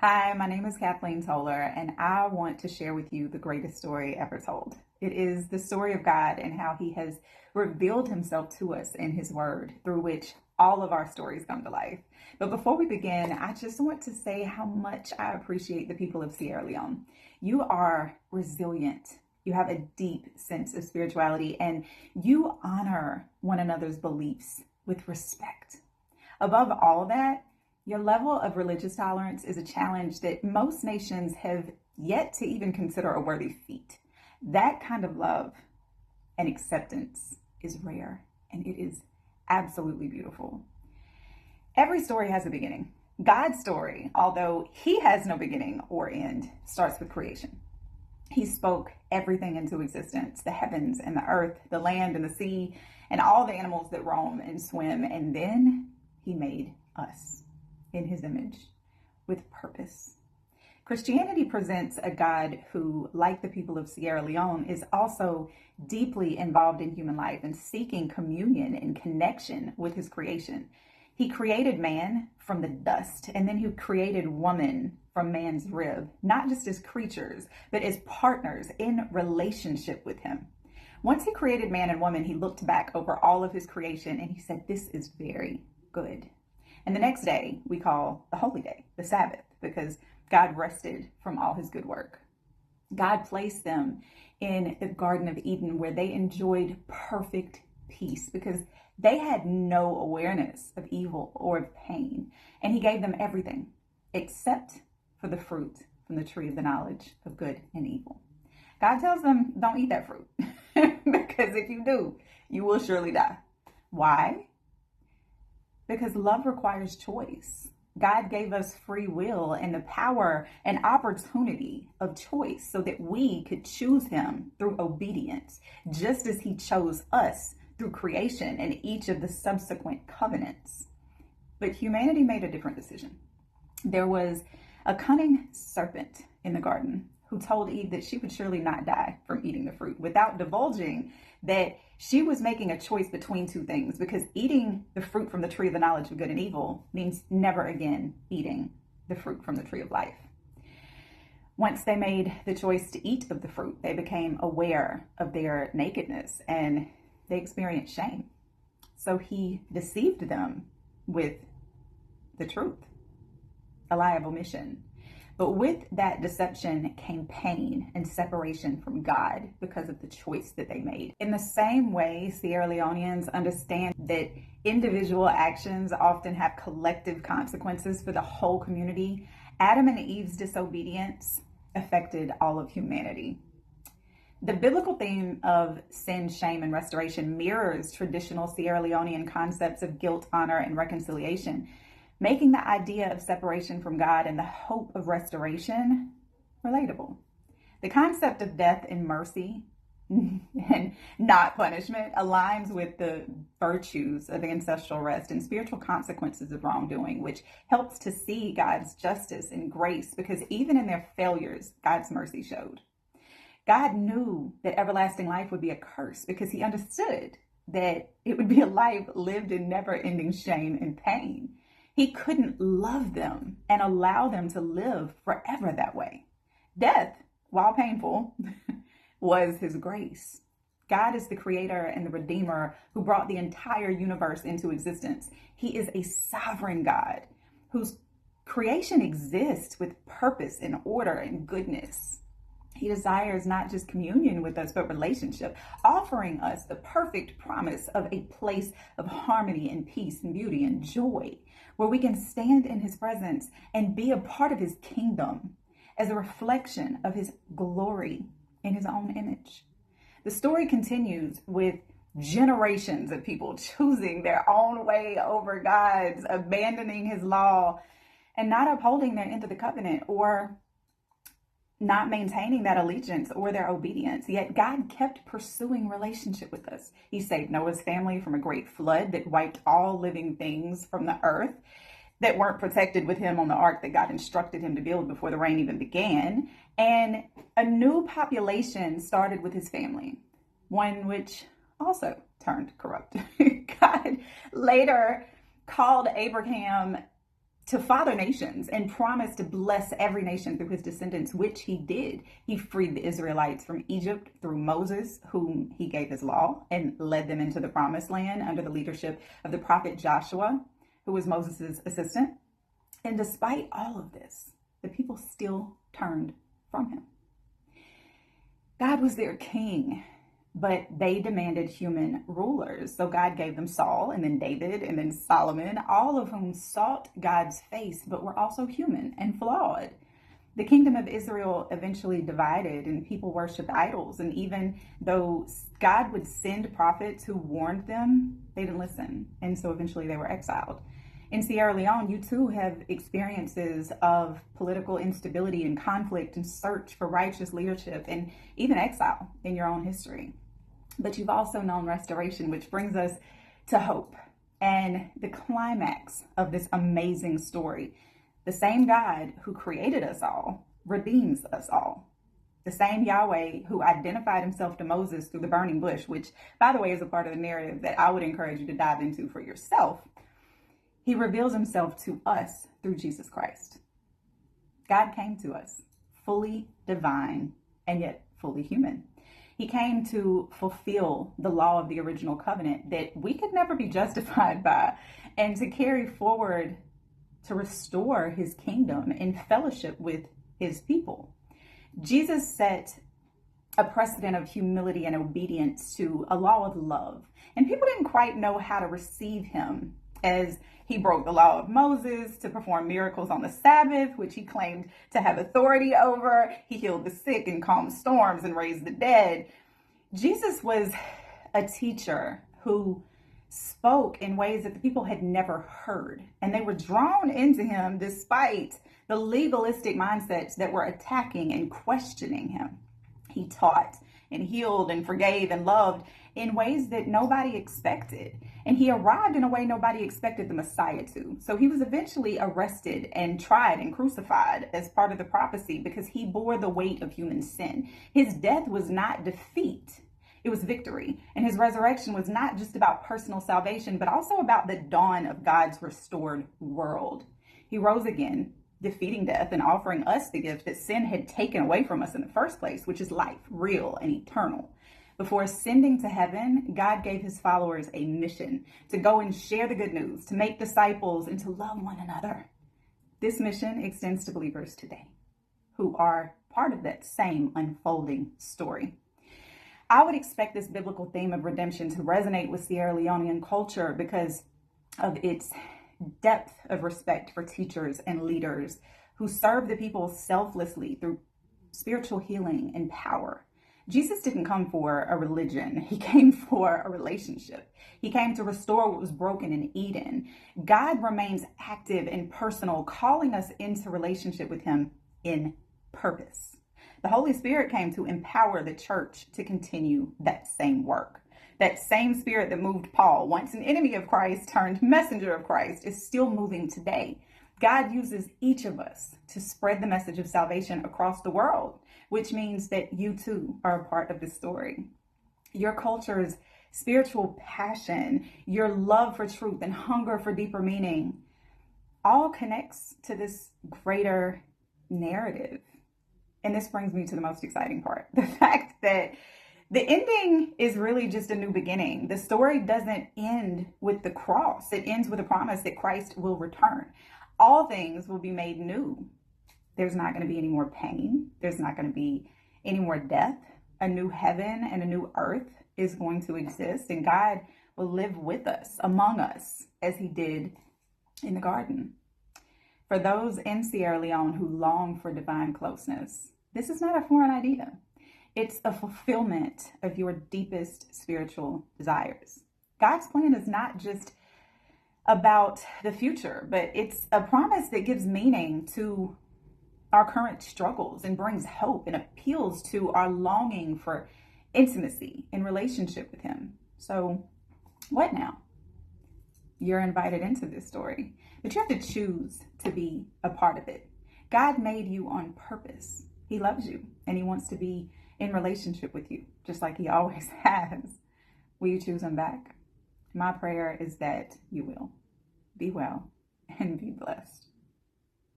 Hi, my name is Kathleen Toller, and I want to share with you the greatest story ever told. It is the story of God and how He has revealed Himself to us in His Word, through which all of our stories come to life. But before we begin, I just want to say how much I appreciate the people of Sierra Leone. You are resilient. You have a deep sense of spirituality, and you honor one another's beliefs with respect. Above all of that, your level of religious tolerance is a challenge that most nations have yet to even consider a worthy feat. That kind of love and acceptance is rare, and it is absolutely beautiful. Every story has a beginning. God's story, although He has no beginning or end, starts with creation. He spoke everything into existence, the heavens and the earth, the land and the sea, and all the animals that roam and swim, and then He made us in His image with purpose. Christianity presents a God who, like the people of Sierra Leone, is also deeply involved in human life and seeking communion and connection with His creation. He created man from the dust, and then He created woman from man's rib, not just as creatures, but as partners in relationship with Him. Once He created man and woman, He looked back over all of His creation and He said, "This is very good." And the next day we call the holy day, the Sabbath, because God rested from all His good work. God placed them in the Garden of Eden where they enjoyed perfect peace because they had no awareness of evil or of pain. And He gave them everything except for the fruit from the tree of the knowledge of good and evil. God tells them, don't eat that fruit because if you do, you will surely die. Why? Because love requires choice. God gave us free will and the power and opportunity of choice so that we could choose Him through obedience, just as He chose us through creation and each of the subsequent covenants. But humanity made a different decision. There was a cunning serpent in the garden who told Eve that she would surely not die from eating the fruit, without divulging that she was making a choice between two things, because eating the fruit from the tree of the knowledge of good and evil means never again eating the fruit from the tree of life. Once they made the choice to eat of the fruit, they became aware of their nakedness and they experienced shame. So He deceived them with the truth, a lie of omission. But with that deception came pain and separation from God because of the choice that they made. In the same way, Sierra Leoneans understand that individual actions often have collective consequences for the whole community. Adam and Eve's disobedience affected all of humanity. The biblical theme of sin, shame, and restoration mirrors traditional Sierra Leonean concepts of guilt, honor, and reconciliation, making the idea of separation from God and the hope of restoration relatable. The concept of death and mercy and not punishment aligns with the virtues of ancestral rest and spiritual consequences of wrongdoing, which helps to see God's justice and grace, because even in their failures, God's mercy showed. God knew that everlasting life would be a curse because He understood that it would be a life lived in never-ending shame and pain. He couldn't love them and allow them to live forever that way. Death, while painful, was His grace. God is the creator and the redeemer who brought the entire universe into existence. He is a sovereign God whose creation exists with purpose and order and goodness. He desires not just communion with us, but relationship, offering us the perfect promise of a place of harmony and peace and beauty and joy, where we can stand in His presence and be a part of His kingdom as a reflection of His glory in His own image. The story continues with generations of people choosing their own way over God's, abandoning His law and not upholding their end of the covenant, or not maintaining that allegiance or their obedience. Yet God kept pursuing relationship with us. He saved Noah's family from a great flood that wiped all living things from the earth that weren't protected with Him on the ark that God instructed Him to build before the rain even began. And a new population started with His family, one which also turned corrupt. God later called Abraham to father nations and promised to bless every nation through his descendants, which he did. He freed the Israelites from Egypt through Moses, whom he gave his law, and led them into the promised land under the leadership of the prophet Joshua, who was Moses' assistant. And despite all of this, the people still turned from him. God was their king, but they demanded human rulers. So God gave them Saul, and then David, and then Solomon, all of whom sought God's face, but were also human and flawed. The kingdom of Israel eventually divided, and people worshiped idols. And even though God would send prophets who warned them, they didn't listen. And so eventually they were exiled. In Sierra Leone, you too have experiences of political instability and conflict and search for righteous leadership and even exile in your own history. But you've also known restoration, which brings us to hope and the climax of this amazing story. The same God who created us all redeems us all. The same Yahweh who identified himself to Moses through the burning bush, which, by the way, is a part of the narrative that I would encourage you to dive into for yourself. He reveals himself to us through Jesus Christ. God came to us fully divine and yet fully human. He came to fulfill the law of the original covenant that we could never be justified by, and to carry forward, to restore his kingdom in fellowship with his people. Jesus set a precedent of humility and obedience to a law of love, and people didn't quite know how to receive him, as he broke the law of Moses to perform miracles on the Sabbath, which he claimed to have authority over. He healed the sick and calmed storms and raised the dead. Jesus was a teacher who spoke in ways that the people had never heard, and they were drawn into him despite the legalistic mindsets that were attacking and questioning him. He taught and healed and forgave and loved in ways that nobody expected. And he arrived in a way nobody expected the Messiah to. So he was eventually arrested and tried and crucified as part of the prophecy because he bore the weight of human sin. His death was not defeat, it was victory. And his resurrection was not just about personal salvation, but also about the dawn of God's restored world. He rose again, defeating death and offering us the gift that sin had taken away from us in the first place, which is life, real and eternal. Before ascending to heaven, God gave his followers a mission to go and share the good news, to make disciples, and to love one another. This mission extends to believers today who are part of that same unfolding story. I would expect this biblical theme of redemption to resonate with Sierra Leonean culture because of its depth of respect for teachers and leaders who serve the people selflessly through spiritual healing and power. Jesus didn't come for a religion. He came for a relationship. He came to restore what was broken in Eden. God remains active and personal, calling us into relationship with him in purpose. The Holy Spirit came to empower the church to continue that same work. That same spirit that moved Paul, once an enemy of Christ turned messenger of Christ, is still moving today. God uses each of us to spread the message of salvation across the world, which means that you too are a part of the story. Your culture's spiritual passion, your love for truth and hunger for deeper meaning, all connects to this greater narrative. And this brings me to the most exciting part, the fact that the ending is really just a new beginning. The story doesn't end with the cross. It ends with a promise that Christ will return. All things will be made new. There's not going to be any more pain. There's not going to be any more death. A new heaven and a new earth is going to exist, and God will live with us, among us, as he did in the garden. For those in Sierra Leone who long for divine closeness, this is not a foreign idea. It's a fulfillment of your deepest spiritual desires. God's plan is not just about the future, but it's a promise that gives meaning to our current struggles and brings hope and appeals to our longing for intimacy and relationship with him. So what now? You're invited into this story, but you have to choose to be a part of it. God made you on purpose. He loves you and he wants to be in relationship with you, just like he always has. Will you choose him back? My prayer is that you will. Be well and be blessed.